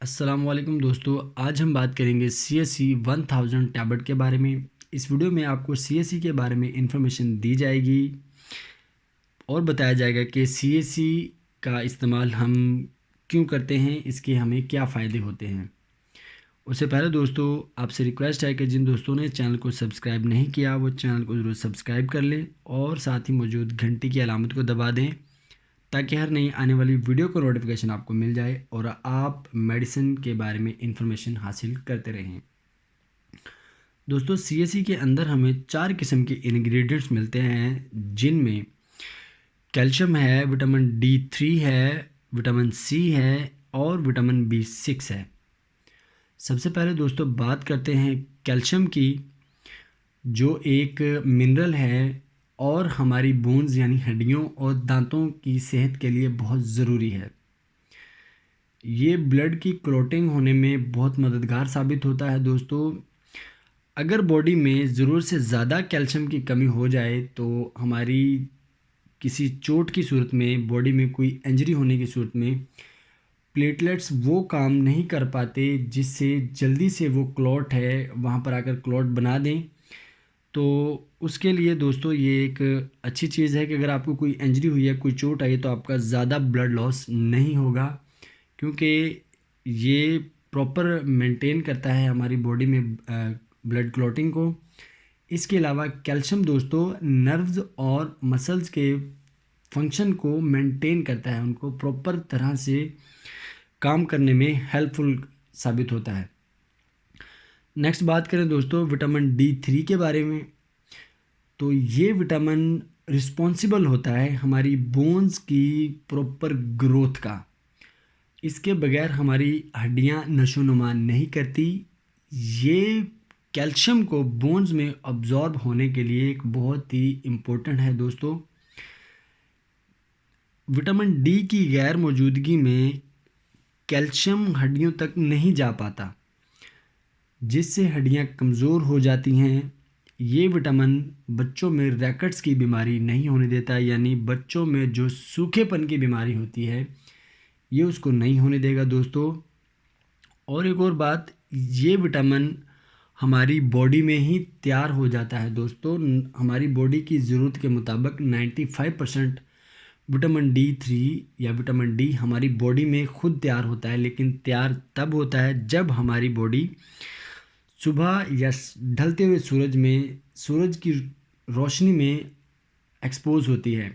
अस्सलाम वालेकुम दोस्तों। आज हम बात करेंगे CSC 1000 टैबलेट के बारे में। इस वीडियो में आपको CSC के बारे में इंफॉर्मेशन दी जाएगी और बताया जाएगा कि CSC का इस्तेमाल हम क्यों करते हैं, इसके हमें क्या फ़ायदे होते हैं। उससे पहले दोस्तों आपसे रिक्वेस्ट है कि जिन दोस्तों ने चैनल को सब्सक्राइब नहीं किया वो चैनल को ज़रूर सब्सक्राइब कर लें और साथ ही मौजूद घंटी की अलामत को दबा दें ताकि हर नई आने वाली वीडियो का नोटिफिकेशन आपको मिल जाए और आप मेडिसिन के बारे में इंफॉर्मेशन हासिल करते रहें। दोस्तों CSC के अंदर हमें 4 किस्म के इंग्रेडिएंट्स मिलते हैं, जिनमें कैल्शियम है, विटामिन D3 है, विटामिन C है और विटामिन B6 है। सबसे पहले दोस्तों बात करते हैं कैल्शियम की, जो एक मिनरल है और हमारी बोन्स यानी हड्डियों और दांतों की सेहत के लिए बहुत ज़रूरी है। ये ब्लड की क्लॉटिंग होने में बहुत मददगार साबित होता है। दोस्तों अगर बॉडी में ज़रूरत से ज़्यादा कैल्शियम की कमी हो जाए तो हमारी किसी चोट की सूरत में, बॉडी में कोई इंजरी होने की सूरत में प्लेटलेट्स वो काम नहीं कर पाते जिससे जल्दी से वो क्लॉट है वहाँ पर आकर क्लॉट बना दें। तो उसके लिए दोस्तों ये एक अच्छी चीज़ है कि अगर आपको कोई इंजरी हुई है, कोई चोट आई है, तो आपका ज़्यादा ब्लड लॉस नहीं होगा, क्योंकि ये प्रॉपर मेंटेन करता है हमारी बॉडी में ब्लड क्लॉटिंग को। इसके अलावा कैल्शियम दोस्तों नर्व्स और मसल्स के फंक्शन को मेंटेन करता है, उनको प्रॉपर तरह से काम करने में हेल्पफुल साबित होता है। नेक्स्ट बात करें दोस्तों विटामिन D3 के बारे में, तो ये विटामिन रिस्पॉन्सिबल होता है हमारी बोन्स की प्रॉपर ग्रोथ का। इसके बगैर हमारी हड्डियां नशोनुमा नहीं करती। ये कैल्शियम को बोन्स में अब्जॉर्ब होने के लिए एक बहुत ही इम्पोर्टेंट है दोस्तों। विटामिन D की गैर मौजूदगी में कैल्शियम हड्डियों तक नहीं जा पाता, जिससे हड्डियां कमज़ोर हो जाती हैं। ये विटामिन बच्चों में रैकेट्स की बीमारी नहीं होने देता, यानी बच्चों में जो सूखेपन की बीमारी होती है ये उसको नहीं होने देगा दोस्तों। और एक और बात, ये विटामिन हमारी बॉडी में ही तैयार हो जाता है दोस्तों। हमारी बॉडी की ज़रूरत के मुताबिक 95% विटामिन D3 या विटामिन D हमारी बॉडी में खुद तैयार होता है, लेकिन तैयार तब होता है जब हमारी बॉडी सुबह या ढलते हुए सूरज की रोशनी में एक्सपोज होती है।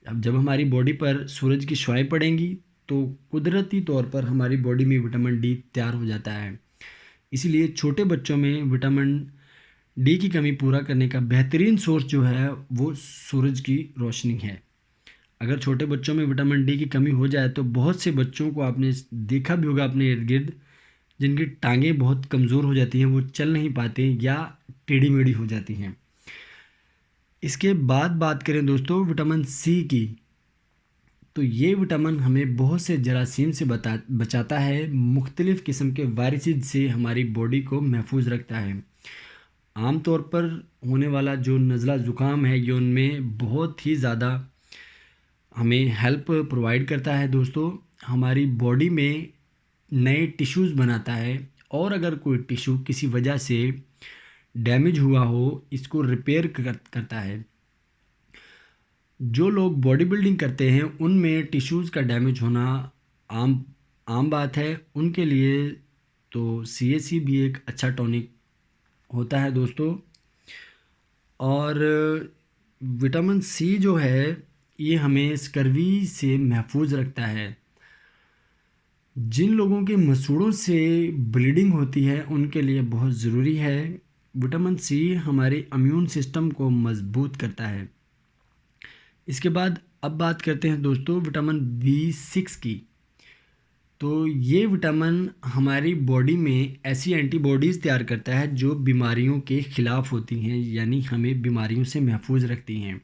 अब जब हमारी बॉडी पर सूरज की शुआएं पड़ेंगी तो कुदरती तौर पर हमारी बॉडी में विटामिन D तैयार हो जाता है। इसीलिए छोटे बच्चों में विटामिन D की कमी पूरा करने का बेहतरीन सोर्स जो है वो सूरज की रोशनी है। अगर छोटे बच्चों में विटामिन D की कमी हो जाए तो बहुत से बच्चों को आपने देखा भी होगा अपने इर्द गिर्द, जिनकी टांगें बहुत कमज़ोर हो जाती हैं, वो चल नहीं पाते या टेढ़ी मेढ़ी हो जाती हैं। इसके बाद बात करें दोस्तों विटामिन C की, तो ये विटामिन हमें बहुत से जरासीम से बचाता है, मुख्तलिफ़ किस्म के वायरसेस से हमारी बॉडी को महफूज रखता है। आम तौर पर होने वाला जो नज़ला ज़ुकाम है ये उनमें बहुत ही ज़्यादा हमें हेल्प प्रोवाइड करता है दोस्तों। हमारी बॉडी में नए टिश्यूज़ बनाता है और अगर कोई टिश्यू किसी वजह से डैमेज हुआ हो इसको रिपेयर करता है। जो लोग बॉडी बिल्डिंग करते हैं उनमें टिश्यूज़ का डैमेज होना आम बात है, उनके लिए तो CSC भी एक अच्छा टॉनिक होता है दोस्तों। और विटामिन C जो है ये हमें स्कर्वी से महफूज रखता है। जिन लोगों के मसूड़ों से ब्लीडिंग होती है उनके लिए बहुत ज़रूरी है। विटामिन C हमारे इम्यून सिस्टम को मजबूत करता है। इसके बाद अब बात करते हैं दोस्तों विटामिन B6 की। तो ये विटामिन हमारी बॉडी में ऐसी एंटीबॉडीज़ तैयार करता है जो बीमारियों के ख़िलाफ़ होती हैं, यानी हमें बीमारियों से महफूज रखती हैं।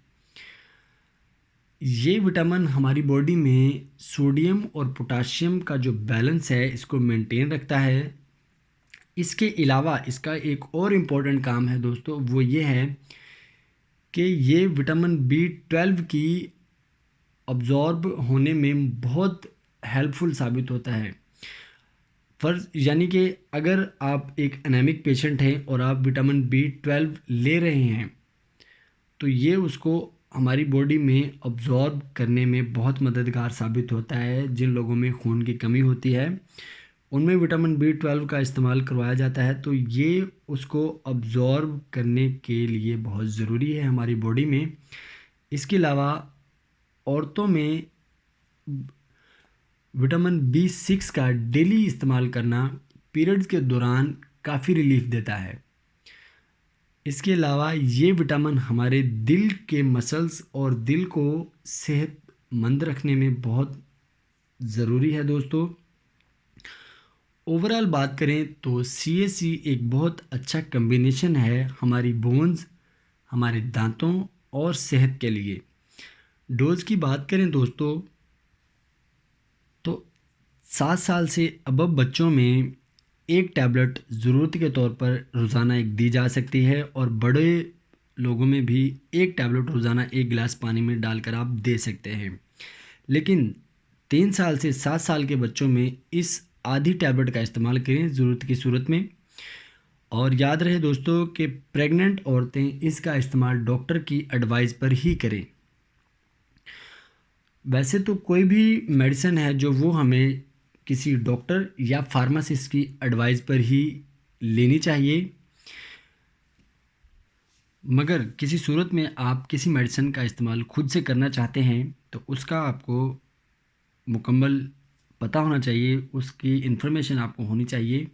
ये विटामिन हमारी बॉडी में सोडियम और पोटाशियम का जो बैलेंस है इसको मेंटेन रखता है। इसके अलावा इसका एक और इम्पोर्टेंट काम है दोस्तों, वो ये है कि ये विटामिन B12 की अब्जॉर्ब होने में बहुत हेल्पफुल साबित होता है। फ़र्ज़ यानी कि अगर आप एक एनीमिक पेशेंट हैं और आप विटामिन B12 ले रहे हैं, तो ये उसको हमारी बॉडी में अब्ज़ॉर्ब करने में बहुत मददगार साबित होता है। जिन लोगों में खून की कमी होती है, उनमें विटामिन B12 का इस्तेमाल करवाया जाता है, तो ये उसको अब्ज़ॉर्ब करने के लिए बहुत ज़रूरी है हमारी बॉडी में। इसके अलावा औरतों में विटामिन B6 का डेली इस्तेमाल करना पीरियड्स के दौरान काफ़ी रिलीफ देता है। इसके अलावा ये विटामिन हमारे दिल के मसल्स और दिल को सेहतमंद रखने में बहुत ज़रूरी है दोस्तों। ओवरऑल बात करें तो CAC एक बहुत अच्छा कम्बिनेशन है हमारी बोन्स, हमारे दांतों और सेहत के लिए। डोज़ की बात करें दोस्तों, तो 7 साल से अबव बच्चों में एक टैबलेट ज़रूरत के तौर पर रोज़ाना एक दी जा सकती है, और बड़े लोगों में भी एक टैबलेट रोज़ाना 1 गिलास पानी में डालकर आप दे सकते हैं। लेकिन 3 साल से 7 साल के बच्चों में इस आधी टैबलेट का इस्तेमाल करें ज़रूरत की सूरत में। और याद रहे दोस्तों कि प्रेग्नेंट औरतें इसका इस्तेमाल डॉक्टर की एडवाइस पर ही करें। वैसे तो कोई भी मेडिसिन है जो वो हमें किसी डॉक्टर या फार्मासिस्ट की एडवाइस पर ही लेनी चाहिए, मगर किसी सूरत में आप किसी मेडिसिन का इस्तेमाल खुद से करना चाहते हैं तो उसका आपको मुकम्मल पता होना चाहिए, उसकी इन्फॉर्मेशन आपको होनी चाहिए।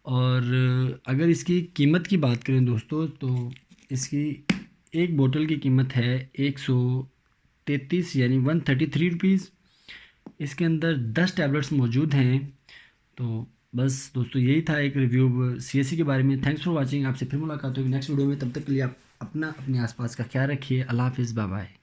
और अगर इसकी कीमत की बात करें दोस्तों, तो इसकी एक बोतल की कीमत है 133 यानी 133 रुपीज़। इसके अंदर 10 टैबलेट्स मौजूद हैं। तो बस दोस्तों यही था एक रिव्यू CAC के बारे में। Thanks for watching. आपसे फिर मुलाकात होगी नेक्स्ट वीडियो में। तब तक के लिए आप अपना अपने आसपास का ख्याल रखिए। अल्लाह हाफिज़, बाय बाय।